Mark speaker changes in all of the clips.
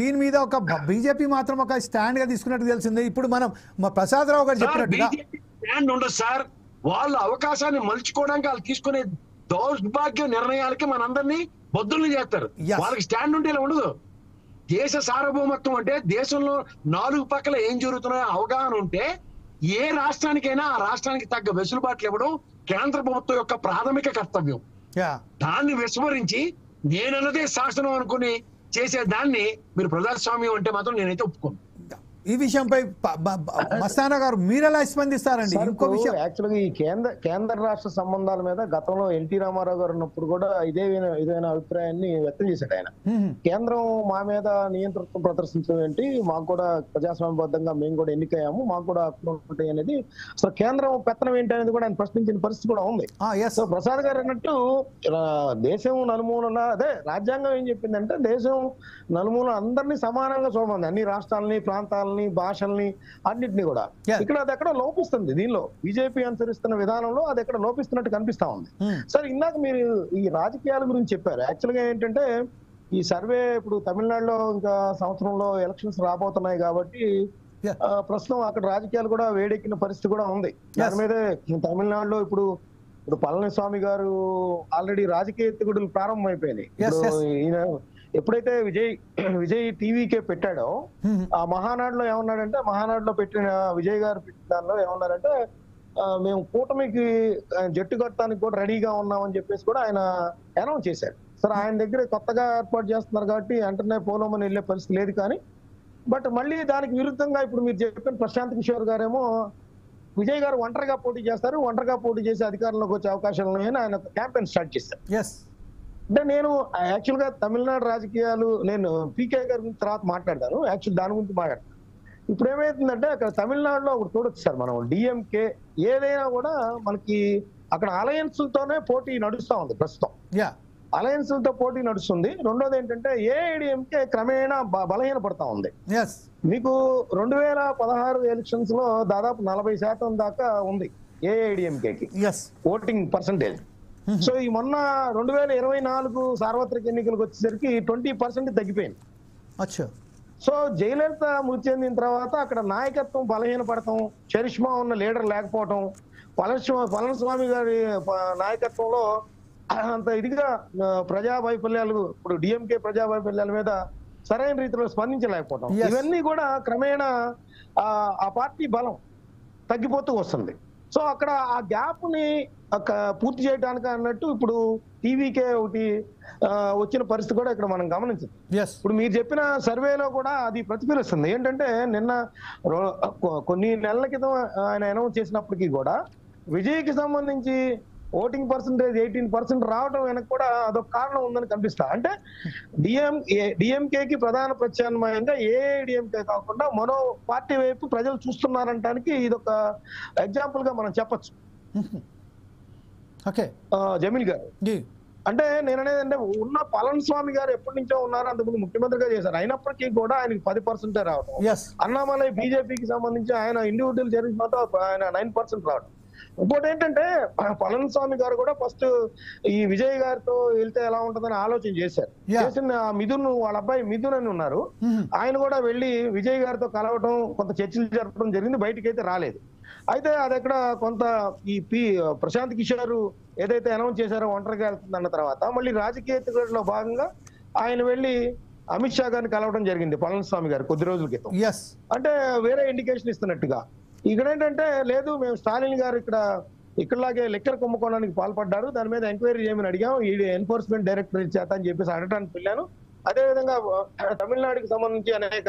Speaker 1: దీని మీద ఒక బీజేపీ మాత్రం ఒక స్టాండ్ గా తీసుకున్నట్టు తెలిసింది. ఇప్పుడు మనం ప్రసాదరావు గారు చెప్పినట్టుగా
Speaker 2: స్టాండ్ ఉండదు సార్. వాళ్ళ అవకాశాన్ని మలుచుకోవడానికి వాళ్ళు తీసుకునే దౌర్భాగ్య నిర్ణయాలకి మనందరినీ బద్దుల్ని చేస్తారు. వాళ్ళకి స్టాండ్ ఉంటే ఇలా ఉండదు. దేశ సార్వభౌమత్వం అంటే దేశంలో నాలుగు పక్కల ఏం జరుగుతున్నాయో అవగాహన ఉంటే ఏ రాష్ట్రానికైనా ఆ రాష్ట్రానికి తగ్గ వెసులుబాట్లు ఇవ్వడం కేంద్ర ప్రభుత్వం యొక్క ప్రాథమిక కర్తవ్యం. దాన్ని విస్మరించి నేనన్నదే శాసనం అనుకుని చేసే దాన్ని మీరు ప్రజాస్వామ్యం అంటే మాత్రం నేనైతే ఒప్పుకోను.
Speaker 1: ఈ విషయంపై మస్తానా గారు మీరెలా స్పందిస్తారండి? ఇంకో విషయం,
Speaker 3: యాక్చువల్గా ఈ కేంద్ర రాష్ట్ర సంబంధాల మీద గతంలో ఎన్టీ రామారావు గారు ఉన్నప్పుడు కూడా ఇదేనా అభిప్రాయాన్ని వ్యక్తం చేశాడు ఆయన. కేంద్రం మా మీద నియంతృత్వం ప్రదర్శించడం ఏంటి, మాకు కూడా ప్రజాస్వామ్యబద్ధంగా మేము కూడా ఎన్నికయ్యాము, మాకు కూడా హక్కులు ఉంటాయి అనేది, అసలు కేంద్రం పెత్తనం ఏంటి అనేది కూడా ఆయన ప్రశ్నించిన పరిస్థితి కూడా ఉంది. సో ప్రసాద్ గారు అన్నట్టు దేశం నలుమూలన అదే రాజ్యాంగం ఏం చెప్పిందంటే దేశం నలుమూల అందరినీ సమానంగా చూడమంది, అన్ని రాష్ట్రాలని ప్రాంతాలని భాషల్ని అన్నింటినీ కూడా. ఇక్కడ అది ఎక్కడ లోపిస్తుంది, దీనిలో బీజేపీ అనుసరిస్తున్న విధానంలో అది ఎక్కడ లోపిస్తున్నట్టు కనిపిస్తా ఉంది. సరే ఇందాక మీరు ఈ రాజకీయాల గురించి చెప్పారు. యాక్చువల్ గా ఏంటంటే ఈ సర్వే ఇప్పుడు తమిళనాడులో ఇంకా సంవత్సరంలో ఎలక్షన్స్ రాబోతున్నాయి కాబట్టి ప్రస్తుతం అక్కడ రాజకీయాలు కూడా వేడెక్కిన పరిస్థితి కూడా ఉంది. దాని మీదే తమిళనాడులో ఇప్పుడు పళనిస్వామి గారు ఆల్రెడీ రాజకీయ ఎత్తుగడలు ప్రారంభమైపోయినాయి. ఈయన ఎప్పుడైతే విజయ్ టీవీకే పెట్టాడో ఆ మహానాడులో ఏమన్నాడంటే, మహానాడులో పెట్టిన విజయ్ గారు పెట్టిన దానిలో ఏమన్నారంటే మేము కూటమికి జట్టు కట్టడానికి కూడా రెడీగా ఉన్నామని చెప్పేసి కూడా ఆయన అనౌన్స్ చేశారు. సరే ఆయన దగ్గర కొత్తగా ఏర్పాటు చేస్తున్నారు కాబట్టి వెంటనే పోలోమని వెళ్ళే పరిస్థితి లేదు. కానీ బట్ మళ్ళీ దానికి విరుద్ధంగా ఇప్పుడు మీరు చెప్పిన ప్రశాంత్ కిషోర్ గారేమో విజయ్ గారు ఒంటరిగా పోటీ చేస్తారు, ఒంటరిగా పోటీ చేసి అధికారంలోకి వచ్చే అవకాశాలు ఉన్నాయని ఆయన క్యాంపెయిన్ స్టార్ట్ చేశారు. అంటే నేను యాక్చువల్ గా తమిళనాడు రాజకీయాలు నేను పీకే గారి గురించి తర్వాత మాట్లాడతాను, యాక్చువల్ దాని గురించి మాట్లాడతాను. ఇప్పుడు ఏమైతుందంటే అక్కడ తమిళనాడులో ఒకటి చూడొచ్చు సార్, మనం డిఎంకే ఏదైనా కూడా మనకి అక్కడ అలయన్స్లతోనే పోటీ నడుస్తూ ఉంది ప్రస్తుతం. అలయన్స్లతో పోటీ నడుస్తుంది. రెండోది ఏంటంటే ఏఐడిఎంకే క్రమేణా బలహీన పడతా ఉంది. మీకు 2016 ఎలక్షన్స్ లో దాదాపు 40% దాకా ఉంది ఏఐడిఎంకేకి ఓటింగ్ పర్సంటేజ్. సో ఈ మొన్న 2024 సార్వత్రిక ఎన్నికలకు వచ్చేసరికి 20% తగ్గిపోయింది. సో జయలలిత మృతి చెందిన తర్వాత అక్కడ నాయకత్వం బలహీనపడటం, చరిష్మా ఉన్న లీడర్ లేకపోవటం, పళనిస్వామి గారి నాయకత్వంలో అంత ఇదిగా ప్రజా వైఫల్యాలు, ఇప్పుడు డిఎంకే ప్రజా వైఫల్యాల మీద సరైన రీతిలో స్పందించలేకపోవటం, ఇవన్నీ కూడా క్రమేణా ఆ పార్టీ బలం తగ్గిపోతూ వస్తుంది. సో అక్కడ ఆ గ్యాప్ ని పూర్తి చేయడానికి అన్నట్టు ఇప్పుడు టీవీకే ఒకటి వచ్చిన పరిస్థితి కూడా ఇక్కడ మనం గమనించదు. ఇప్పుడు మీరు చెప్పిన సర్వేలో కూడా అది ప్రతిఫలిస్తుంది. ఏంటంటే నిన్న కొన్ని నెలల క్రితం ఆయన అనౌన్స్ చేసినప్పటికీ కూడా విజయ్కి సంబంధించి ఓటింగ్ పర్సంటేజ్ 18% రావడం వెనక కూడా అదొక కారణం ఉందని కనిపిస్తా. అంటే డిఎంకేకి ప్రధాన ప్రత్యామ్నాయంగా ఏఐడిఎంకే కాకుండా మరో పార్టీ వైపు ప్రజలు చూస్తున్నారంటానికి ఇదొక ఎగ్జాంపుల్ గా మనం చెప్పచ్చు. జమీల్ గారు అంటే నేను అనేది అంటే ఉన్న పళనిస్వామి గారు ఎప్పటి నుంచో ఉన్నారు, అంతకుముందు ముఖ్యమంత్రిగా చేశారు, అయినప్పటికీ కూడా ఆయనకి 10% రావడం. అన్నామలై బీజేపీకి సంబంధించి ఆయన ఇండివిజువల్ జరిగిన ఆయన 9% రావడం. ఇంకోటి ఏంటంటే పళనిస్వామి గారు కూడా ఫస్ట్ ఈ విజయ్ గారితో వెళ్తే ఎలా ఉంటుందని ఆలోచన చేశారు. చేసిన మిథున్ వాళ్ళ అబ్బాయి మిథున్ అని ఉన్నారు, ఆయన కూడా వెళ్ళి విజయ్ గారితో కలవటం, కొంత చర్చలు జరపడం జరిగింది, బయటికి అయితే రాలేదు. అయితే అది ఎక్కడ కొంత ఈ ప్రశాంత్ కిషోర్ ఏదైతే అనౌన్స్ చేశారో ఒంటరిగా వెళ్తుంది అన్న తర్వాత మళ్ళీ రాజకీయ ఎత్తుగడలో భాగంగా ఆయన వెళ్ళి అమిత్ షా గారిని కలవడం జరిగింది పళనిస్వామి గారు కొద్ది రోజుల క్రితం. అంటే వేరే ఇండికేషన్ ఇస్తున్నట్టుగా ఇక్కడ ఏంటంటే లేదు మేము స్టాలిన్ గారు ఇక్కడలాగే లెక్కర్ కుంభకోణానికి పాల్పడ్డారు, దాని మీద ఎంక్వైరీ చేయమని అడిగాం, ఈ ఎన్ఫోర్స్మెంట్ డైరెక్టరేట్ చేత అని చెప్పేసి అడగడానికి వెళ్ళాను. అదేవిధంగా తమిళనాడుకి సంబంధించి అనేక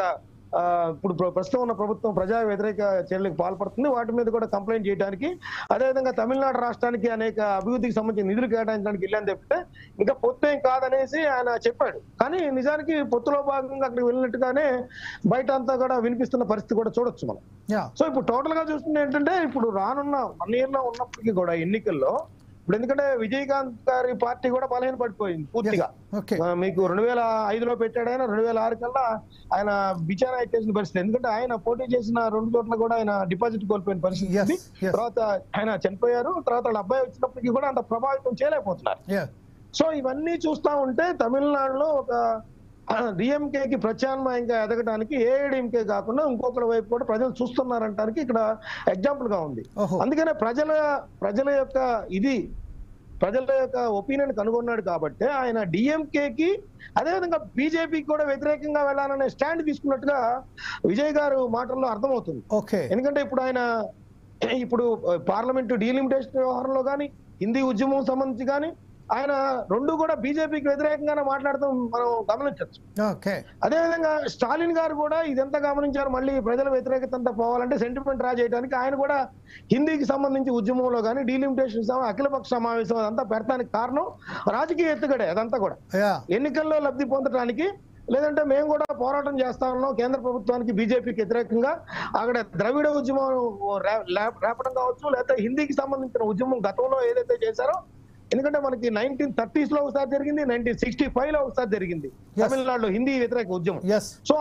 Speaker 3: ఇప్పుడు ప్రస్తుతం ఉన్న ప్రభుత్వం ప్రజా వ్యతిరేక చర్యలకు పాల్పడుతుంది, వాటి మీద కూడా కంప్లైంట్ చేయడానికి, అదేవిధంగా తమిళనాడు రాష్ట్రానికి అనేక అభివృద్ధికి సంబంధించిన నిధులు కేటాయించడానికి వెళ్ళని చెప్తే ఇంకా పొత్తు ఏం కాదనేసి ఆయన చెప్పాడు. కానీ నిజానికి పొత్తులో భాగంగా అక్కడికి వెళ్ళినట్టుగానే బయట అంతా కూడా వినిపిస్తున్న పరిస్థితి కూడా చూడొచ్చు మనం. సో ఇప్పుడు టోటల్ గా చూస్తుంటే ఏంటంటే ఇప్పుడు రానున్న 1 year లో ఉన్నప్పటికీ కూడా ఎన్నికల్లో ఇప్పుడు ఎందుకంటే విజయకాంత్ గారి పార్టీ కూడా బలహీన పడిపోయింది పూర్తిగా. మీకు 2005లో పెట్టాడు ఆయన, 2006 కల్లా ఆయన బిచారా ఎత్తేసిన పరిస్థితి. ఎందుకంటే ఆయన పోటీ చేసిన 2 చోట్ల కూడా ఆయన డిపాజిట్ కోల్పోయిన పరిస్థితి. తర్వాత ఆయన చనిపోయారు, తర్వాత వాళ్ళ అబ్బాయి వచ్చినప్పటికీ కూడా అంత ప్రభావితం చేయలేకపోతున్నారు. సో ఇవన్నీ చూస్తా ఉంటే తమిళనాడులో ఒక డిఎంకేకి ప్రత్యామ్నాయంగా ఎదగడానికి ఏఐడిఎంకే కాకుండా ఇంకొకరి వైపు కూడా ప్రజలు చూస్తున్నారంటానికి ఇక్కడ ఎగ్జాంపుల్ గా ఉంది.
Speaker 1: ఓహో.
Speaker 3: అందుకనే ప్రజల యొక్క ఒపీనియన్ కనుగొన్నాడు కాబట్టి ఆయన డిఎంకేకి అదేవిధంగా బీజేపీకి కూడా వ్యతిరేకంగా వెళ్ళాలనే స్టాండ్ తీసుకున్నట్టుగా విజయ్ గారు మాటల్లో అర్థమవుతుంది.
Speaker 1: ఓకే.
Speaker 3: ఎందుకంటే ఇప్పుడు పార్లమెంటు డీలిమిటేషన్ వ్యవహారంలో కానీ హిందీ ఉద్యమం సంబంధించి కానీ ఆయన రెండు కూడా బీజేపీకి వ్యతిరేకంగానే మాట్లాడటం మనం గమనించవచ్చు.
Speaker 1: ఓకే.
Speaker 3: అదేవిధంగా స్టాలిన్ గారు కూడా ఇదంతా గమనించారు. మళ్ళీ ప్రజల వ్యతిరేకత అంతా పోవాలంటే సెంటిమెంట్ రా చేయడానికి ఆయన కూడా హిందీకి సంబంధించి ఉద్యమంలో కానీ డీలిమిటేషన్ అఖిలపక్ష సమావేశం అదంతా పెడతానికి కారణం రాజకీయ ఎత్తుగడే. అదంతా కూడా ఎన్నికల్లో లబ్ధి పొందడానికి, లేదంటే మేము కూడా పోరాటం చేస్తా ఉన్నాం కేంద్ర ప్రభుత్వానికి బీజేపీకి వ్యతిరేకంగా, అక్కడ ద్రవిడ ఉద్యమం రేపడం కావచ్చు, లేకపోతే హిందీకి సంబంధించిన ఉద్యమం గతంలో ఏదైతే చేశారో, ఎందుకంటే మనకి 1930s లో ఒకసారి జరిగింది, 1965 లో ఒకసారి జరిగింది తమిళనాడులో హిందీ వ్యతిరేక ఉద్యమం. సో